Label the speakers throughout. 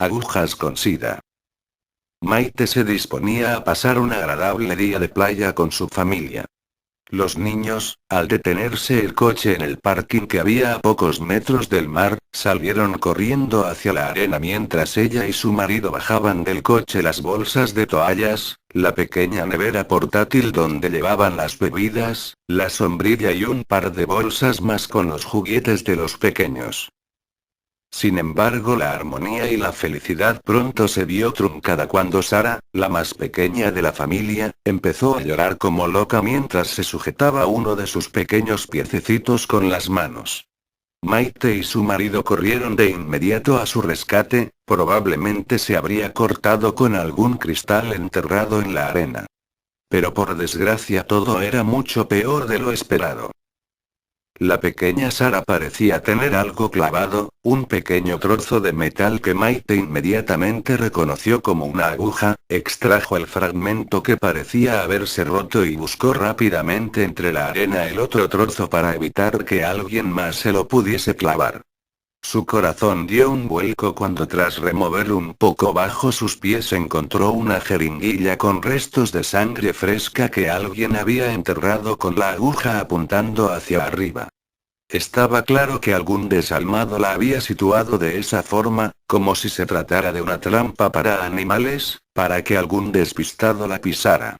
Speaker 1: Agujas con sida. Maite se disponía a pasar un agradable día de playa con su familia. Los niños, al detenerse el coche en el parking que había a pocos metros del mar, salieron corriendo hacia la arena mientras ella y su marido bajaban del coche las bolsas de toallas, la pequeña nevera portátil donde llevaban las bebidas, la sombrilla y un par de bolsas más con los juguetes de los pequeños. Sin embargo, la armonía y la felicidad pronto se vio truncada cuando Sara, la más pequeña de la familia, empezó a llorar como loca mientras se sujetaba uno de sus pequeños piececitos con las manos. Maite y su marido corrieron de inmediato a su rescate, probablemente se habría cortado con algún cristal enterrado en la arena. Pero por desgracia todo era mucho peor de lo esperado. La pequeña Sara parecía tener algo clavado, un pequeño trozo de metal que Maite inmediatamente reconoció como una aguja, extrajo el fragmento que parecía haberse roto y buscó rápidamente entre la arena el otro trozo para evitar que alguien más se lo pudiese clavar. Su corazón dio un vuelco cuando tras remover un poco bajo sus pies encontró una jeringuilla con restos de sangre fresca que alguien había enterrado con la aguja apuntando hacia arriba. Estaba claro que algún desalmado la había situado de esa forma, como si se tratara de una trampa para animales, para que algún despistado la pisara.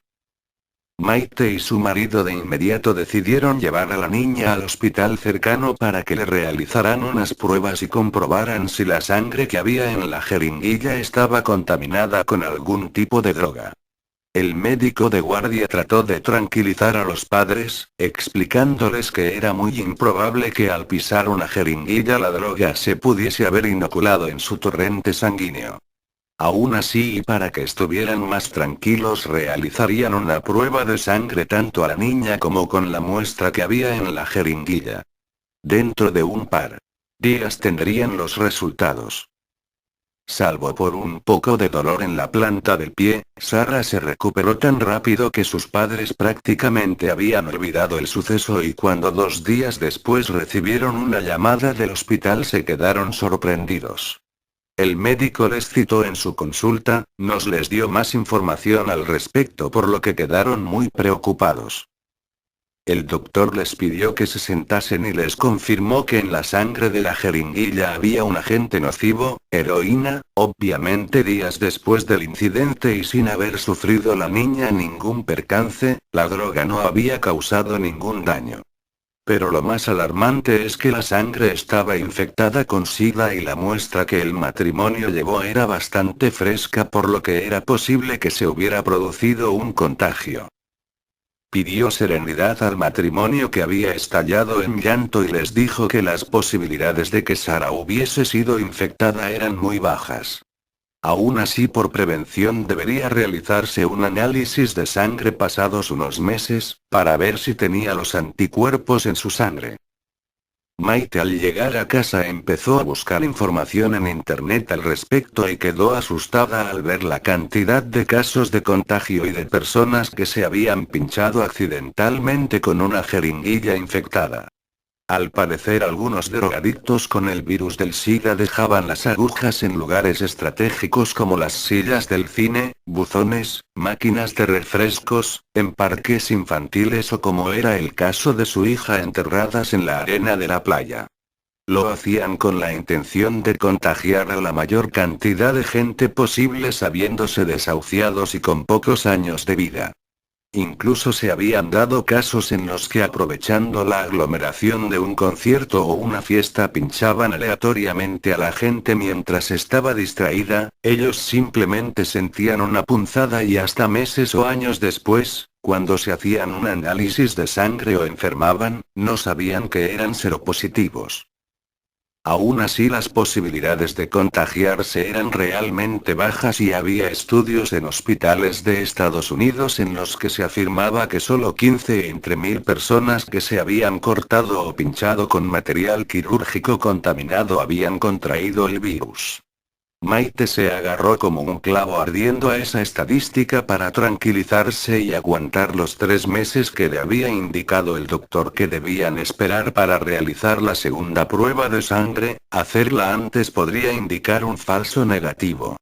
Speaker 1: Maite y su marido de inmediato decidieron llevar a la niña al hospital cercano para que le realizaran unas pruebas y comprobaran si la sangre que había en la jeringuilla estaba contaminada con algún tipo de droga. El médico de guardia trató de tranquilizar a los padres, explicándoles que era muy improbable que al pisar una jeringuilla la droga se pudiese haber inoculado en su torrente sanguíneo. Aún así, y para que estuvieran más tranquilos, realizarían una prueba de sangre tanto a la niña como con la muestra que había en la jeringuilla. Dentro de un par de días tendrían los resultados. Salvo por un poco de dolor en la planta del pie, Sara se recuperó tan rápido que sus padres prácticamente habían olvidado el suceso y cuando 2 días después recibieron una llamada del hospital se quedaron sorprendidos. El médico les citó en su consulta, nos les dio más información al respecto por lo que quedaron muy preocupados. El doctor les pidió que se sentasen y les confirmó que en la sangre de la jeringuilla había un agente nocivo, heroína, obviamente días después del incidente y sin haber sufrido la niña ningún percance, la droga no había causado ningún daño. Pero lo más alarmante es que la sangre estaba infectada con sida y la muestra que el matrimonio llevó era bastante fresca por lo que era posible que se hubiera producido un contagio. Pidió serenidad al matrimonio que había estallado en llanto y les dijo que las posibilidades de que Sara hubiese sido infectada eran muy bajas. Aún así, por prevención debería realizarse un análisis de sangre pasados unos meses, para ver si tenía los anticuerpos en su sangre. Maite al llegar a casa empezó a buscar información en internet al respecto y quedó asustada al ver la cantidad de casos de contagio y de personas que se habían pinchado accidentalmente con una jeringuilla infectada. Al parecer algunos drogadictos con el virus del SIDA dejaban las agujas en lugares estratégicos como las sillas del cine, buzones, máquinas de refrescos, en parques infantiles o como era el caso de su hija enterradas en la arena de la playa. Lo hacían con la intención de contagiar a la mayor cantidad de gente posible sabiéndose desahuciados y con pocos años de vida. Incluso se habían dado casos en los que aprovechando la aglomeración de un concierto o una fiesta pinchaban aleatoriamente a la gente mientras estaba distraída, ellos simplemente sentían una punzada y hasta meses o años después, cuando se hacían un análisis de sangre o enfermaban, no sabían que eran seropositivos. Aún así las posibilidades de contagiarse eran realmente bajas y había estudios en hospitales de Estados Unidos en los que se afirmaba que solo 15 entre 1000 personas que se habían cortado o pinchado con material quirúrgico contaminado habían contraído el virus. Maite se agarró como un clavo ardiendo a esa estadística para tranquilizarse y aguantar los 3 meses que le había indicado el doctor que debían esperar para realizar la segunda prueba de sangre. Hacerla antes podría indicar un falso negativo.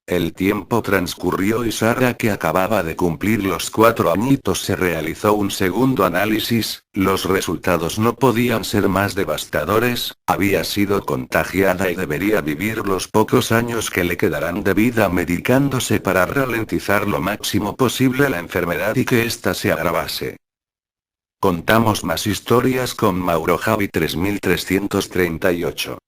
Speaker 1: El tiempo transcurrió y Sara, que acababa de cumplir los 4 añitos, se realizó un segundo análisis. Los resultados no podían ser más devastadores. Había sido contagiada y debería vivir los pocos años que le quedarán de vida medicándose para ralentizar lo máximo posible la enfermedad y que ésta se agravase. Contamos más historias con Mauro Javi 3338.